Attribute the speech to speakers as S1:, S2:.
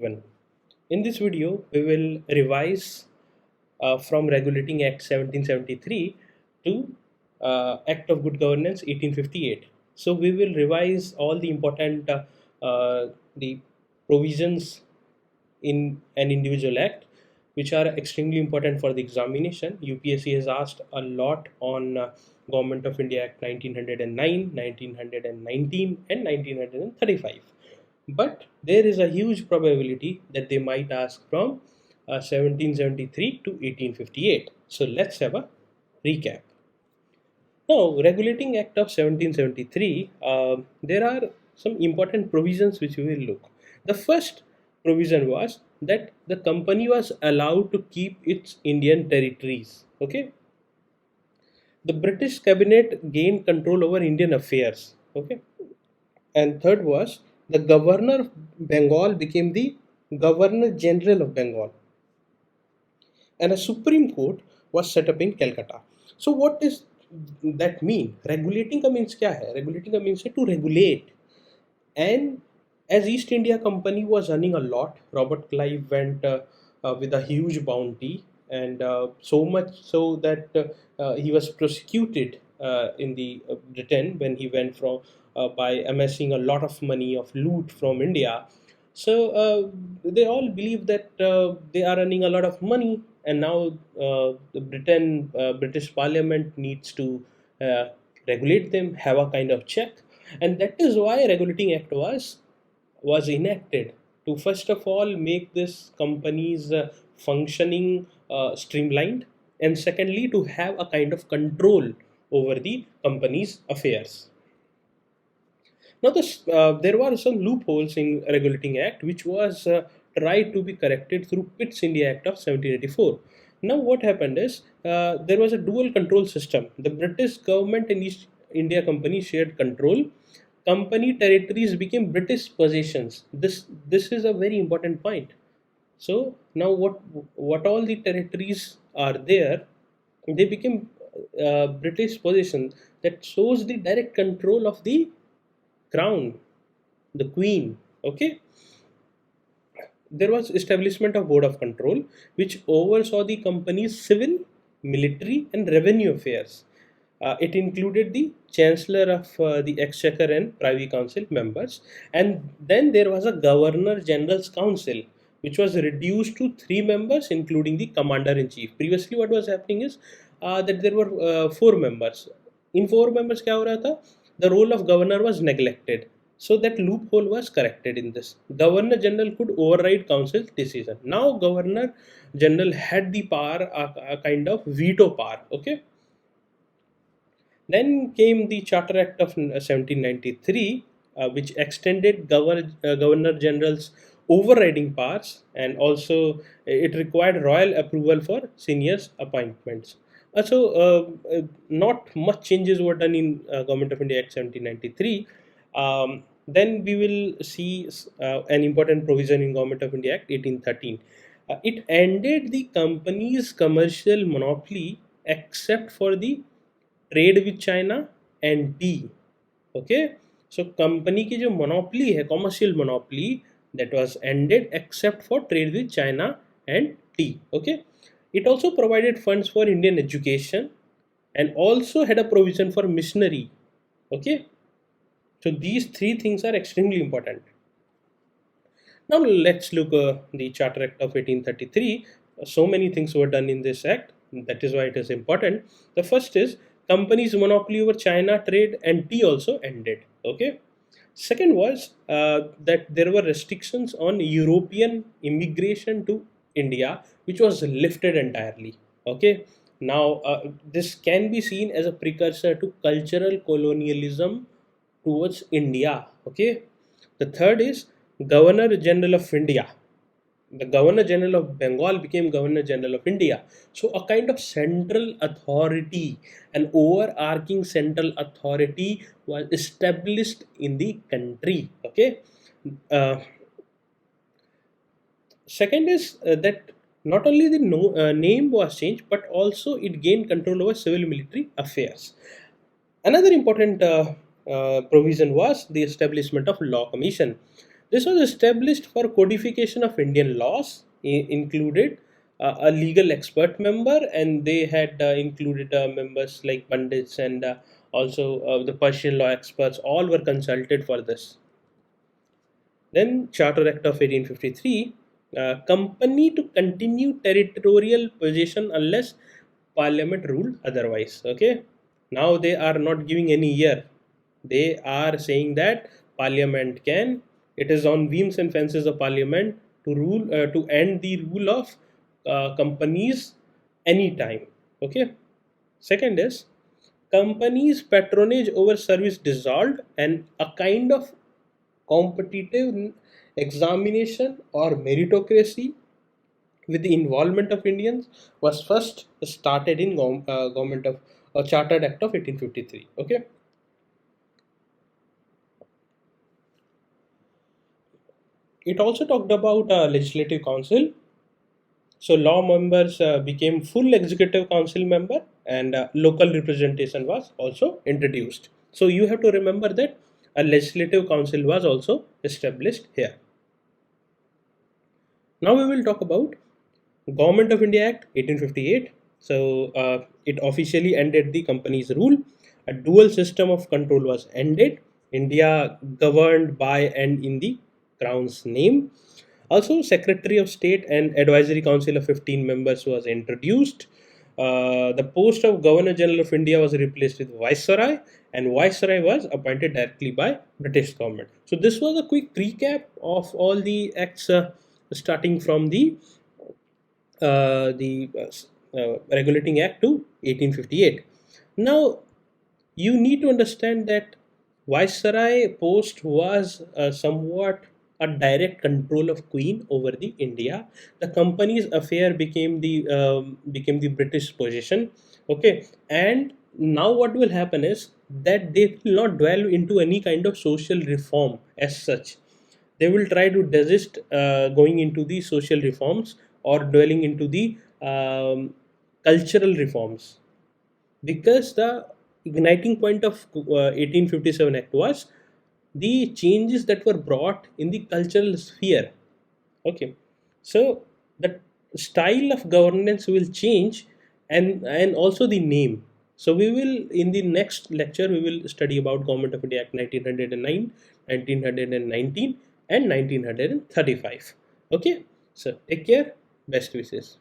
S1: everyone. In this video, we will revise from Regulating Act 1773 to Act of Good Governance 1858. So we will revise all the important the provisions in an individual act, which are extremely important for the examination. UPSC has asked a lot on Government of India Act 1909, 1919, and 1935. But there is a huge probability that they might ask from 1773 to 1858. So let's have a recap. Now, Regulating Act of 1773, there are some important provisions which we will look. The first provision was that the company was allowed to keep its Indian territories. Okay, the British cabinet gained control over Indian affairs. Okay, and third was the governor of Bengal became the Governor General of Bengal, and a Supreme Court was set up in Calcutta. So what does that mean? Regulating का means क्या है? Regulating का means है to regulate. And as East India Company was earning a lot, Robert Clive went with a huge bounty, and so much so that he was prosecuted in the Britain when he went from by amassing a lot of money of loot from India. So they all believe that they are earning a lot of money, and now the British Parliament needs to uh, regulate them, have a kind of check, and that is why Regulating Act was enacted to first of all make this company's functioning streamlined, and secondly to have a kind of control over the company's affairs. Now, there were some loopholes in Regulating Act which was tried to be corrected through Pitt's India Act of 1784. Now, what happened is there was a dual control system. The British government and East India Company shared control. Company territories became British possessions. This is a very important point. So now, what all the territories are there, they became British possessions. That shows the direct control of the crown, the queen. Okay, there was establishment of board of control which oversaw the company's civil, military, and revenue affairs. It included the chancellor of the exchequer and privy council members, and then there was a governor general's council which was reduced to three members including the commander in chief. Previously what was happening is that there were four members. In four members क्या हो रहा था? The role of governor was neglected, so that loophole was corrected in this. Governor General could override council's decision. Now Governor General had the power, a kind of veto power. Okay. Then came the Charter Act of 1793, which extended Governor General's overriding powers, and also it required royal approval for seniors appointments. Not much changes were done in Government of India Act 1793. Then we will see an important provision in Government of India Act 1813. It ended the company's commercial monopoly except for the trade with China and tea. Okay, so company की जो monopoly है, commercial monopoly, that was ended except for trade with China and tea. Okay, it also provided funds for Indian education and also had a provision for missionary. Okay, so these three things are extremely important. Now let's look the Charter Act of 1833. So many things were done in this act. That is why it is important. The first is company's monopoly over China trade and tea also ended. Okay. Second was that there were restrictions on European immigration to India, which was lifted entirely. Okay. Now this can be seen as a precursor to cultural colonialism towards India. Okay. The third is Governor General of India. The Governor General of Bengal became Governor General of India. So a kind of central authority, an overarching central authority was established in the country. Okay. Uh, Second is that not only the name was changed, but also it gained control over civil military affairs. Another important provision was the establishment of law commission. This was established for codification of Indian laws, included a legal expert member, and they had included members like pundits and also the Persian law experts. All were consulted for this. Then Charter Act of 1853, company to continue territorial possession unless Parliament ruled otherwise. Okay, now they are not giving any year. They are saying that Parliament can. It is on whims and fancies of Parliament to rule to end the rule of companies anytime. Okay. Second is companies patronage over service dissolved, and a kind of competitive examination or meritocracy with the involvement of Indians was first started in government of Chartered Act of 1853. Okay, it also talked about legislative council. So law members became full executive council member, and local representation was also introduced. So you have to remember that a legislative council was also established here. Now we will talk about Government of India Act 1858. So it officially ended the company's rule. A dual system of control was ended. India governed by and in the Crown's name. Also, Secretary of State and Advisory Council of 15 members was introduced. The post of Governor General of India was replaced with Viceroy, and Viceroy was appointed directly by British government. So this was a quick recap of all the acts starting from the Regulating Act to 1858. Now, you need to understand that Viceroy post was somewhat a direct control of Queen over the India. The company's affair became the British possession. Okay, and now what will happen is that they will not dwell into any kind of social reform as such. They will try to desist going into the social reforms or dwelling into the cultural reforms, because the igniting point of 1857 act was the changes that were brought in the cultural sphere. Okay, so the style of governance will change, and also the name. So we will, in the next lecture, we will study about Government of India Act 1909, 1919, and 1935. Okay, so take care, best wishes.